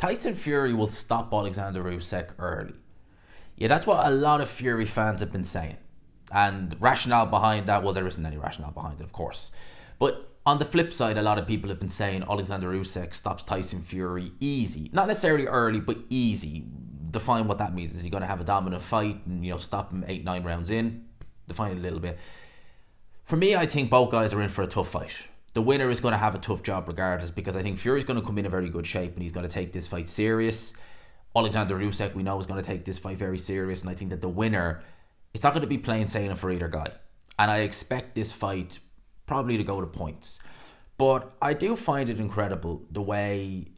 Tyson Fury will stop Oleksandr Usyk early. Yeah, that's what a lot of Fury fans have been saying. And rationale behind that, well, there isn't any rationale behind it, of course. But on the flip side, a lot of people have been saying Oleksandr Usyk stops Tyson Fury easy. Not necessarily early, but easy. Define what that means. Is he going to have a dominant fight and, stop him 8-9 rounds in? Define it a little bit. For me, I think both guys are in for a tough fight. The winner is going to have a tough job regardless, because I think Fury's going to come in very good shape and he's going to take this fight serious. Oleksandr Usyk, we know, is going to take this fight very serious, and I think that the winner, it's not going to be plain sailing for either guy. And I expect this fight probably to go to points. But I do find it incredible the way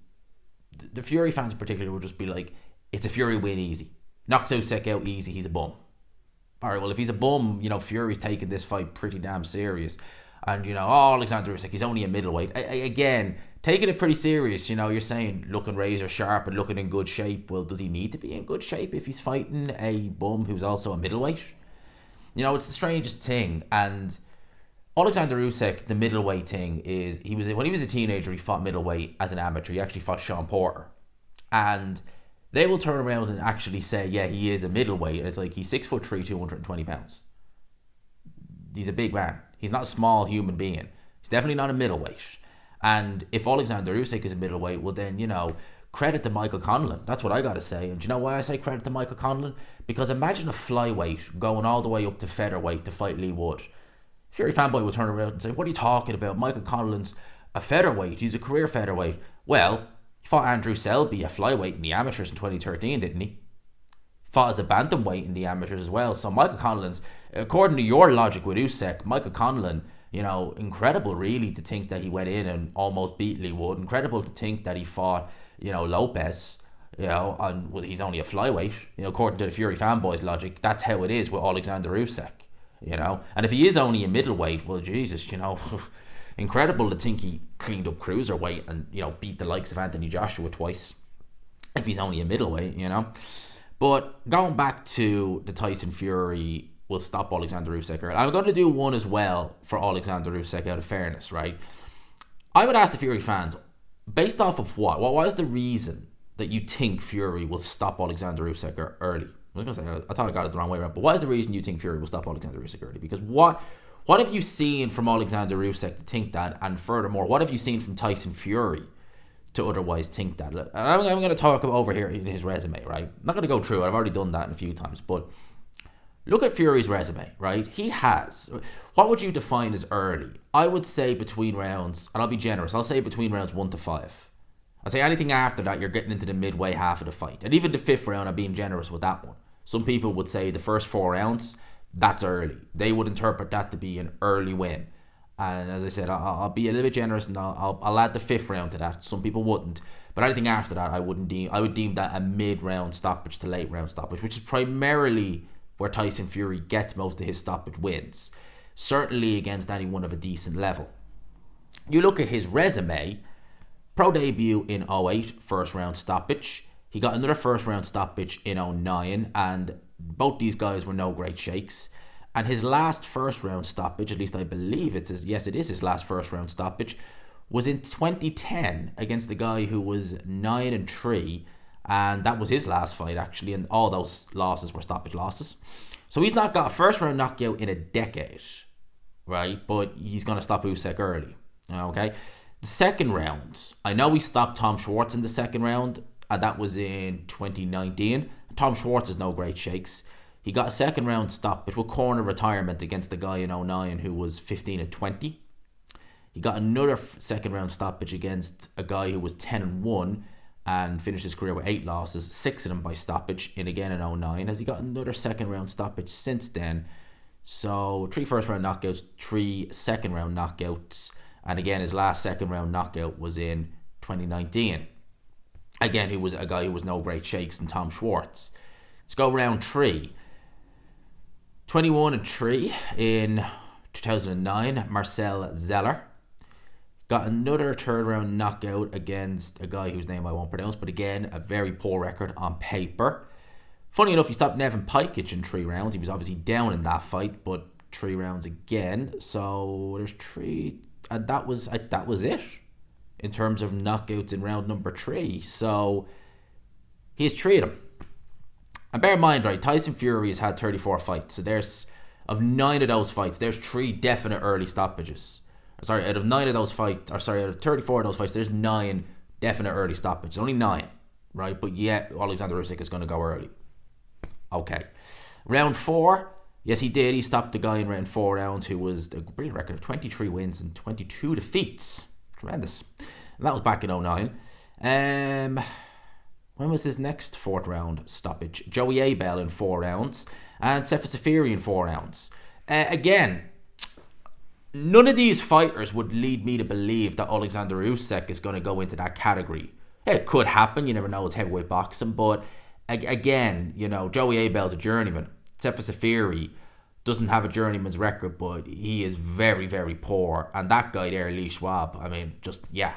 the Fury fans in particular will just be like, it's a Fury win easy. Knocks Usyk out easy, he's a bum. Alright, well, if he's a bum, Fury's taking this fight pretty damn serious. And, Oleksandr Usyk, he's only a middleweight. Again, taking it pretty serious, you're saying looking razor sharp and looking in good shape. Well, does he need to be in good shape if he's fighting a bum who's also a middleweight? It's the strangest thing. And Oleksandr Usyk, the middleweight thing is, when he was a teenager, he fought middleweight as an amateur. He actually fought Sean Porter. And they will turn around and actually say, yeah, he is a middleweight. And it's like, he's 6'3", 220 pounds. He's a big man. He's not a small human being. He's definitely not a middleweight. And if Oleksandr Usyk is a middleweight, well then, credit to Michael Conlan. That's what I got to say. And do you know why I say credit to Michael Conlan? Because imagine a flyweight going all the way up to featherweight to fight Lee Wood. Fury fanboy will turn around and say, what are you talking about? Michael Conlan's a featherweight. He's a career featherweight. Well, he fought Andrew Selby, a flyweight in the amateurs in 2013, didn't he? Fought as a bantamweight in the amateurs as well. So Michael Conlan's, according to your logic with Usyk, Michael Conlan, incredible really to think that he went in and almost beat Lee Wood. Incredible to think that he fought, Lopez, and he's only a flyweight. According to the Fury fanboys logic, that's how it is with Oleksandr Usyk. And if he is only a middleweight, well, Jesus, incredible to think he cleaned up cruiserweight and, beat the likes of Anthony Joshua twice. If he's only a middleweight, But going back to the Tyson Fury will stop Oleksandr Usyk. I'm going to do one as well for Oleksandr Usyk out of fairness, right? I would ask the Fury fans, based off of what? What is the reason that you think Fury will stop Oleksandr Usyk early? I was going to say, I thought I got it the wrong way around, but what is the reason you think Fury will stop Oleksandr Usyk early? Because what have you seen from Oleksandr Usyk to think that? And furthermore, what have you seen from Tyson Fury to otherwise think that? And I'm going to talk about over here in his resume, right? I'm not going to go through it. I've already done that a few times, but look at Fury's resume, right? He has, what would you define as early? I would say between rounds, and I'll be generous, I'll say between rounds 1 to 5. I'll say anything after that, you're getting into the midway half of the fight. And even the 5th round, I'm being generous with that one. Some people would say the first 4 rounds, that's early. They would interpret that to be an early win. And as I said, I'll be a little bit generous and I'll add the 5th round to that. Some people wouldn't. But anything after that, I would deem that a mid-round stoppage to late-round stoppage, which is primarily where Tyson Fury gets most of his stoppage wins. Certainly against anyone of a decent level. You look at his resume, pro debut in 08, first round stoppage. He got another first round stoppage in 09, and both these guys were no great shakes. And his last first round stoppage, at least I believe it is his last first round stoppage, was in 2010 against the guy who was 9-3, and that was his last fight actually, and all those losses were stoppage losses. So he's not got a first round knockout in a decade, right? But he's going to stop Usyk early, okay? The second round, I know he stopped Tom Schwartz in the second round, and that was in 2019. Tom Schwartz is no great shakes. He got a second round stoppage with corner retirement against the guy in 09 who was 15-20. He got another second round stoppage against a guy who was 10-1 and finished his career with 8 losses, 6 of them by stoppage, in 09. Has he got another second round stoppage since then? So 3 first round knockouts, 3 second round knockouts, and again his last second round knockout was in 2019. Again, he was a guy who was no great shakes, and Tom Schwartz. Let's go round 3. 21-3 in 2009, Marcel Zeller. Got another third round knockout against a guy whose name I won't pronounce, but again, a very poor record on paper. Funny enough, he stopped Nevin Pikic in 3 rounds. He was obviously down in that fight, but 3 rounds again. So there's 3, and that was it. in terms of knockouts in round number 3. So he's 3 of them. And bear in mind, right, Tyson Fury has had 34 fights. So there's, of 9 of those fights, there's 3 definite early stoppages. Sorry, out of 9 of those fights, out of 34 of those fights, there's 9 definite early stoppages. Only 9, right? But yet, Oleksandr Usyk is going to go early. Okay. Round 4, yes, he did. He stopped the guy in 4 rounds who was a brilliant record of 23 wins and 22 defeats. Tremendous. And that was back in 2009. When was his next 4th round stoppage? Joey Abel in 4 rounds and Sefa Safiri in 4 rounds. Again, none of these fighters would lead me to believe that Oleksandr Usyk is going to go into that category. It could happen. You never know. It's heavyweight boxing. But again, you know, Joey Abel's a journeyman. Sefa Safiri doesn't have a journeyman's record, but he is very, very poor. And that guy there, Lee Schwab, I mean, just, yeah.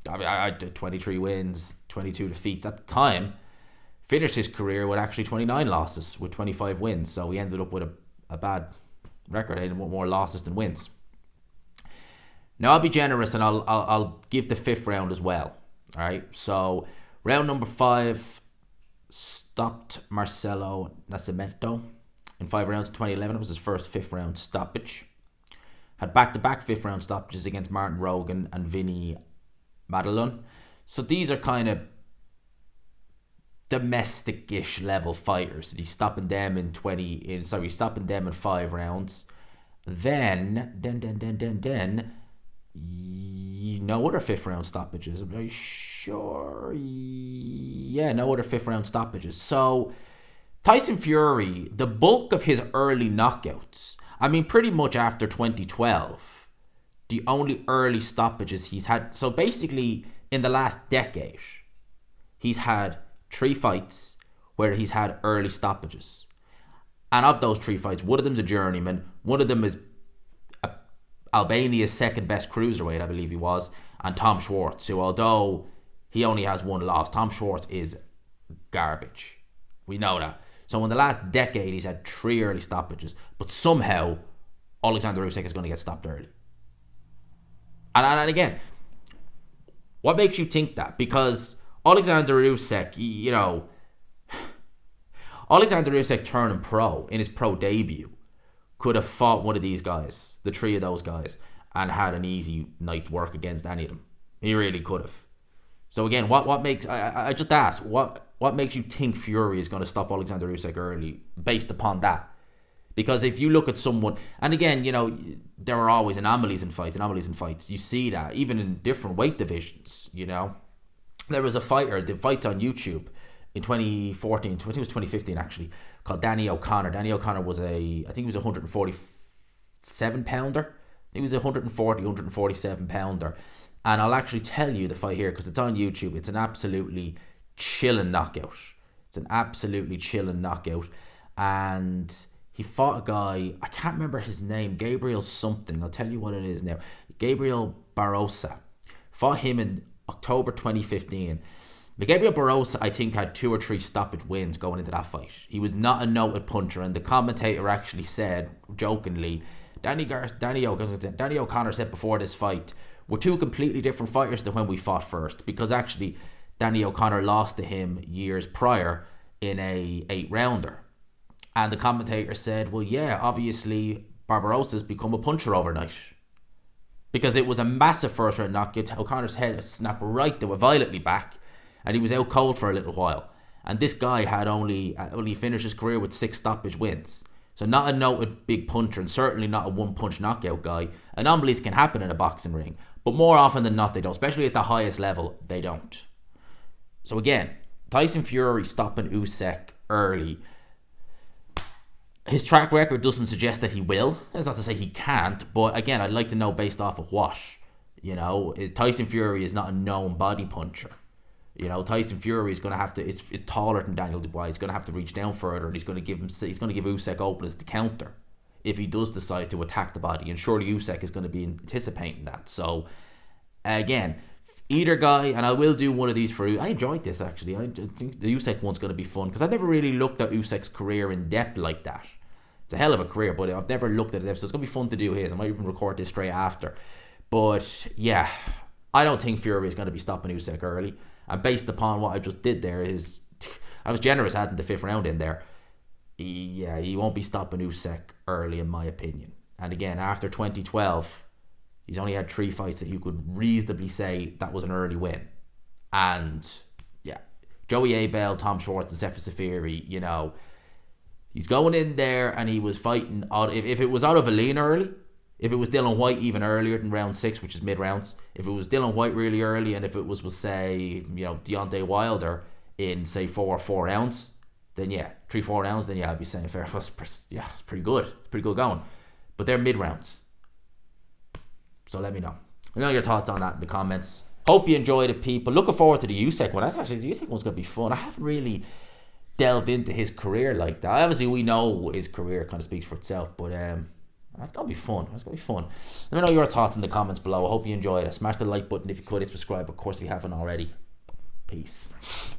I mean, I did 23 wins, 22 defeats at the time. Finished his career with actually 29 losses with 25 wins. So he ended up with a bad record. He had more losses than wins. Now I'll be generous and I'll give the 5th round as well. All right. So round number 5 stopped Marcelo Nascimento in 5 rounds in 2011. It was his first 5th round stoppage. Had back-to-back 5th round stoppages against Martin Rogan and Vinny Madelon. So these are kind of domestic-ish level fighters. He's stopping them in 5 rounds. Then no other 5th round stoppages. I'm very sure. Yeah, no other 5th round stoppages. So Tyson Fury, the bulk of his early knockouts, I mean, pretty much after 2012, the only early stoppages he's had. So basically, in the last decade, he's had 3 fights where he's had early stoppages. And of those 3 fights, one of them's a journeyman, one of them is Albania's 2nd best cruiserweight, I believe he was, and Tom Schwartz, who, although he only has 1 loss, Tom Schwartz is garbage. We know that. So in the last decade, he's had 3 early stoppages, but somehow Oleksandr Usyk is going to get stopped early. And again, what makes you think that? Because Oleksandr Usyk, you know, Oleksandr Usyk turning pro in his pro debut could have fought one of these guys, the 3 of those guys, and had an easy night work against any of them. He really could have. So again, what makes, I just ask, what makes you think Fury is going to stop Oleksandr Usyk early based upon that? Because if you look at someone, and again, you know, there are always anomalies in fights. You see that even in different weight divisions, you know. There was a fighter, the fight on YouTube in 2014, I think it was 2015 actually, called Danny O'Connor. Danny O'Connor was I think he was a 147 pounder. He was a 147 pounder. And I'll actually tell you the fight here because it's on YouTube. It's an absolutely chilling knockout. And he fought a guy, I can't remember his name, Gabriel something. I'll tell you what it is now. Gabriel Barrosa. Fought him in October 2015. But Gabriel Barrosa, I think, had 2 or 3 stoppage wins going into that fight. He was not a noted puncher, and the commentator actually said, jokingly, Danny O'Connor said before this fight, we're 2 completely different fighters than when we fought first, because actually Danny O'Connor lost to him years prior in a 8-rounder. And the commentator said, well, yeah, obviously Barbarosa's become a puncher overnight. Because it was a massive first round knockout. O'Connor's head snapped right, they were violently back, and he was out cold for a little while. And this guy had only finished his career with 6 stoppage wins. So not a noted big puncher, and certainly not a one-punch knockout guy. Anomalies can happen in a boxing ring, but more often than not they don't, especially at the highest level, they don't. So again, Tyson Fury stopping Usyk early. His track record doesn't suggest that he will. That's not to say he can't, but again, I'd like to know based off of what. You know, Tyson Fury is not a known body puncher. You know, Tyson Fury is going to have to, is taller than Daniel Dubois. He's going to have to reach down further, and he's going to give Usyk openness to counter if he does decide to attack the body. And surely Usyk is going to be anticipating that. So again, either guy, and I will do one of these for you. I enjoyed this actually. I think the Usyk one's going to be fun because I've never really looked at Usyk's career in depth like that. It's a hell of a career, but I've never looked at it, so it's going to be fun to do his. I might even record this straight after. But yeah, I don't think Fury is going to be stopping Usyk early. And based upon what I just did there, I was generous adding the 5th round in there. He won't be stopping Usyk early, in my opinion. And again, after 2012, he's only had 3 fights that you could reasonably say that was an early win. And yeah, Joey Abel, Tom Schwartz, and Sefer Safiri, you know, he's going in there and he was fighting. If it was out of Valina early, if it was Dylan White even earlier than round 6, which is mid-rounds, if it was Dylan White really early, and if it was say, you know, Deontay Wilder in, say, 4 rounds, then yeah, 3-4 rounds, then yeah, I'd be saying fair. Yeah, it's pretty good. Pretty good going. But they're mid-rounds. So let me know. Let me know your thoughts on that in the comments. Hope you enjoyed it, people. Looking forward to the Usyk one. That's actually, the Usyk one's going to be fun. I haven't really delved into his career like that. Obviously, we know his career kind of speaks for itself, but that's going to be fun. That's going to be fun. Let me know your thoughts in the comments below. I hope you enjoyed it. Smash the like button if you could. Hit subscribe, of course, if you haven't already. Peace.